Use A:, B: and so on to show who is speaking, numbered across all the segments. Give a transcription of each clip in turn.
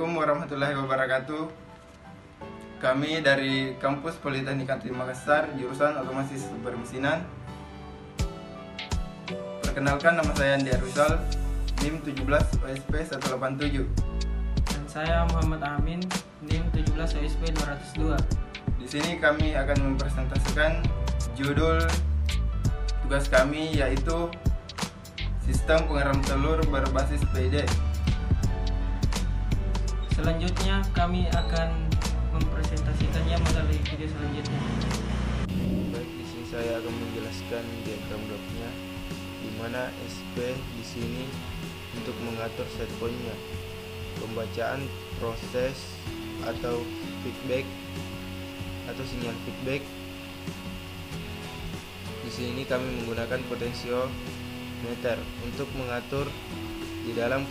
A: Assalamualaikum warahmatullahi wabarakatuh. Kami dari Kampus Politeknik Antri Makassar, jurusan Otomasi Sistem Permesinan. Perkenalkan, nama saya Andi Arusal, NIM 17 OSP 187.
B: Dan saya Muhammad Amin, NIM 17 OSP 202.
A: Di sini kami akan mempresentasikan judul tugas kami, yaitu Sistem Pengeram Telur Berbasis PID.
B: Selanjutnya kami akan mempresentasikannya melalui video selanjutnya.
C: Baik, di sini saya akan menjelaskan diagram grafnya, di mana SP di sini untuk mengatur set point-nya, pembacaan proses atau feedback atau sinyal feedback. Di sini kami menggunakan potensiometer untuk mengatur di dalam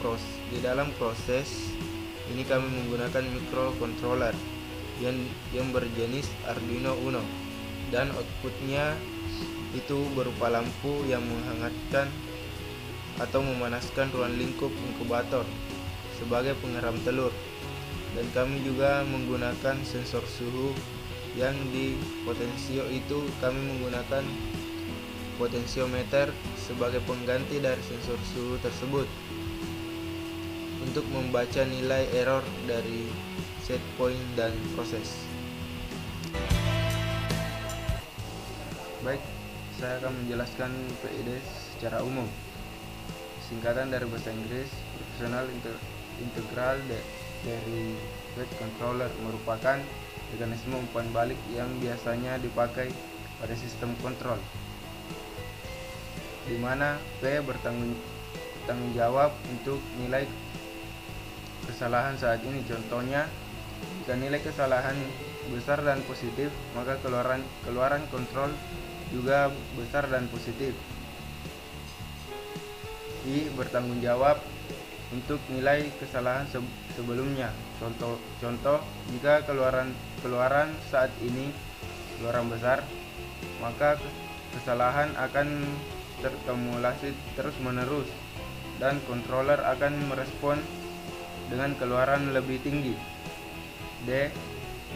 C: proses. Ini kami menggunakan microcontroller yang berjenis Arduino Uno, dan outputnya itu berupa lampu yang menghangatkan atau memanaskan ruang lingkup inkubator sebagai pengeram telur. Dan kami juga menggunakan sensor suhu yang di potensio itu kami menggunakan potensiometer sebagai pengganti dari sensor suhu tersebut untuk membaca nilai error dari set point dan proses.
A: Baik, saya akan menjelaskan PID secara umum. Singkatan dari bahasa Inggris, Professional Integral Derived Controller, merupakan mekanisme umpan balik yang biasanya dipakai pada sistem kontrol, di mana P bertanggung jawab untuk nilai kesalahan saat ini. Contohnya, jika nilai kesalahan besar dan positif, maka keluaran kontrol juga besar dan positif. I bertanggung jawab untuk nilai kesalahan sebelumnya. Contoh, jika keluaran saat ini keluaran besar, maka kesalahan akan terkumulasi terus-menerus dan controller akan merespon dengan keluaran lebih tinggi. D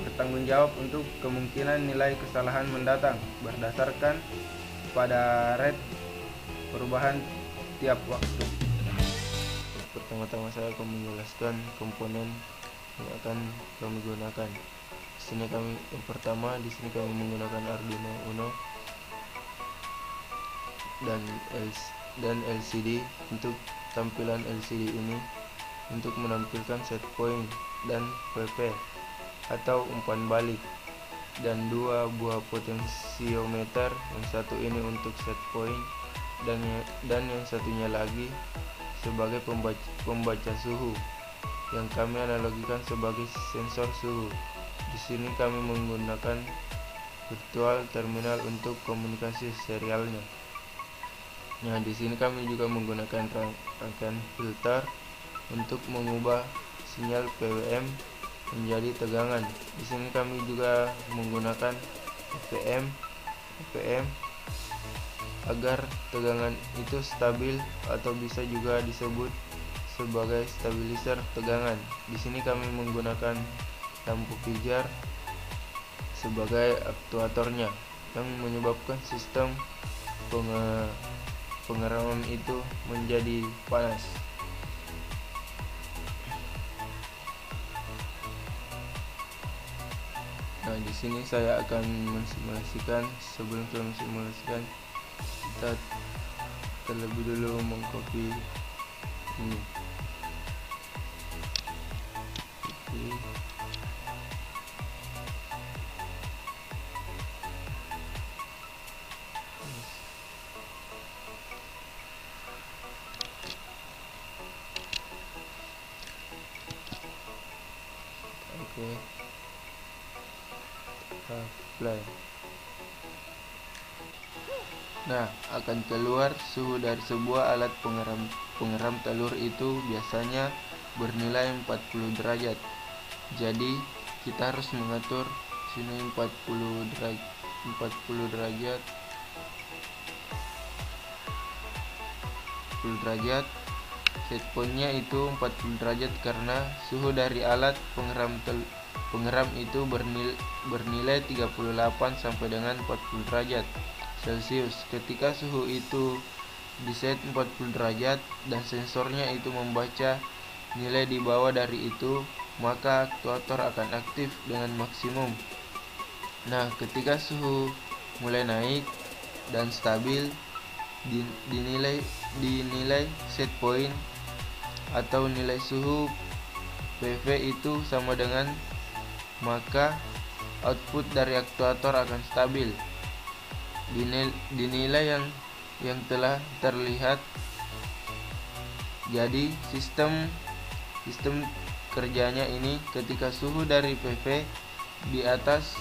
A: bertanggung jawab untuk kemungkinan nilai kesalahan mendatang berdasarkan pada rate perubahan tiap waktu.
C: Pertama-tama saya akan menjelaskan komponen yang akan kami gunakan. Yang pertama di sini kami menggunakan Arduino Uno dan LCD. Untuk tampilan LCD ini untuk menampilkan set point dan PP atau umpan balik, dan dua buah potensiometer, yang satu ini untuk set point dan yang satunya lagi sebagai pembaca suhu yang kami analogikan sebagai sensor suhu. Di sini kami menggunakan virtual terminal untuk komunikasi serialnya. Nah, di sini kami juga menggunakan rangkaian filter untuk mengubah sinyal PWM menjadi tegangan. Di sini kami juga menggunakan FPM agar tegangan itu stabil, atau bisa juga disebut sebagai stabilizer tegangan. Di sini kami menggunakan lampu pijar sebagai aktuatornya yang menyebabkan sistem pengeraman itu menjadi panas. Nah, di sini saya akan mensimulasikan. Sebelum saya mensimulasikan, kita terlebih dulu mengcopy ini. Oke. Apply. Nah, akan keluar suhu dari sebuah alat pengeram telur itu biasanya bernilai 40 derajat. Jadi kita harus mengatur sini 40 derajat set point-nya itu 40 derajat karena suhu dari alat penggeram itu bernilai 38 sampai dengan 40 derajat Celcius. Ketika suhu itu diset 40 derajat dan sensornya itu membaca nilai di bawah dari itu, maka aktuator akan aktif dengan maksimum. Nah, ketika suhu mulai naik dan stabil, dinilai set point atau nilai suhu PV itu sama dengan, maka output dari aktuator akan stabil. Dinilai yang telah terlihat. Jadi sistem kerjanya ini, ketika suhu dari PV di atas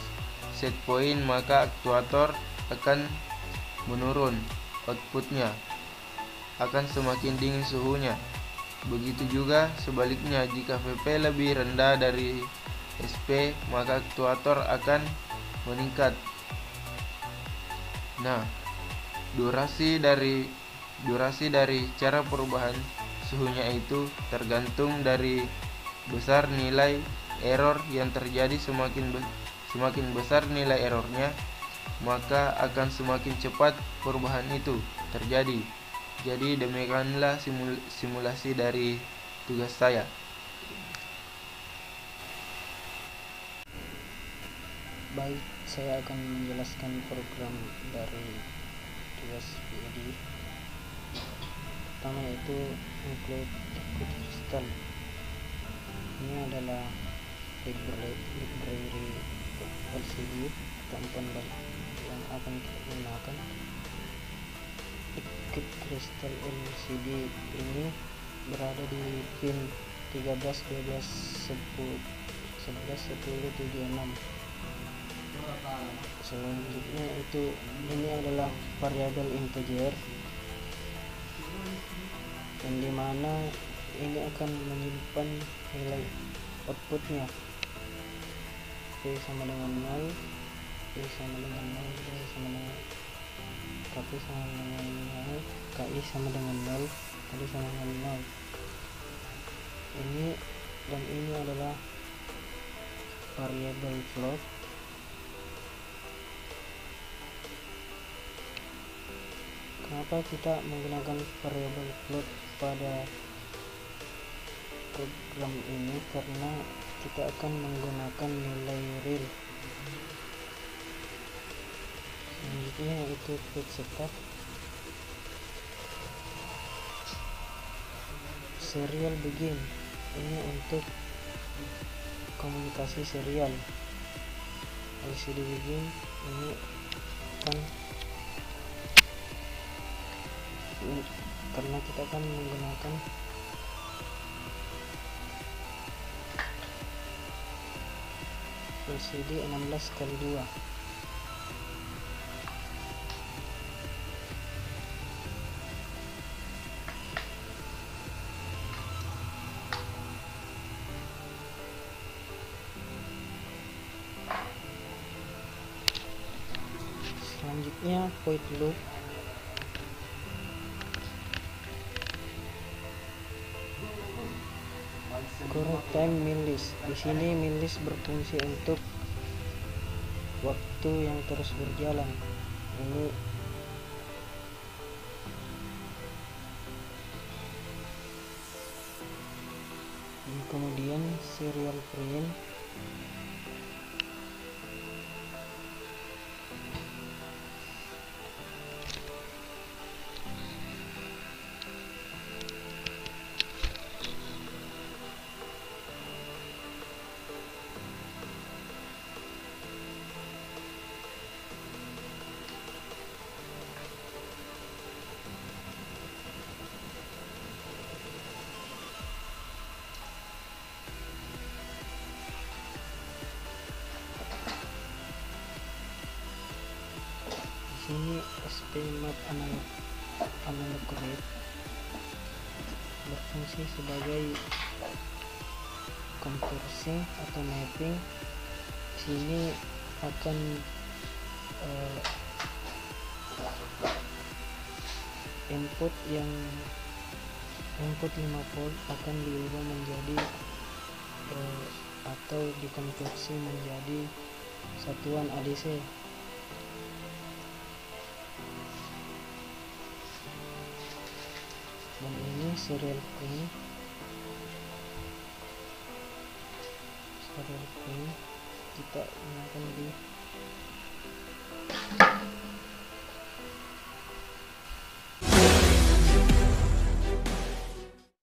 C: set point, maka aktuator akan menurun, outputnya akan semakin dingin suhunya. Begitu juga sebaliknya, jika VP lebih rendah dari SP, maka aktuator akan meningkat. Nah, durasi dari cara perubahan suhunya itu tergantung dari besar nilai error yang terjadi. Semakin besar nilai errornya, maka akan semakin cepat perubahan itu terjadi. Jadi demikianlah simulasi dari tugas saya.
D: Baik, saya akan menjelaskan program dari tugas PID. Pertama yaitu include liquid crystal. Ini adalah library LCD atau umpan balik yang akan kita gunakan. Liquid crystal LCD ini berada di pin 13, 12, 10, 11, 10, 76. Selanjutnya ini adalah variabel integer, yang dimana ini akan menyimpan nilai outputnya. P sama dengan 0, P sama dengan 0, P sama dengan KP sama dengan 0, KI sama dengan 0, KD sama dengan 0. Ini dan ini adalah variabel float. Kenapa kita menggunakan variabel float pada program ini? Karena kita akan menggunakan nilai real. Selanjutnya yaitu page setup. Serial begin, ini untuk komunikasi serial. LCD begin ini kan karena kita akan menggunakan LCD 16x2. Selanjutnya void loop. Correct time minlist. Di sini minlist berfungsi untuk waktu yang terus berjalan. Ini kemudian serial print. Ini SPMAP analog rate berfungsi sebagai conversing atau mapping. Sini akan input yang input 5 volt akan diubah menjadi atau dikonversi menjadi satuan ADC. Dan ini serial pin kita nyalakan di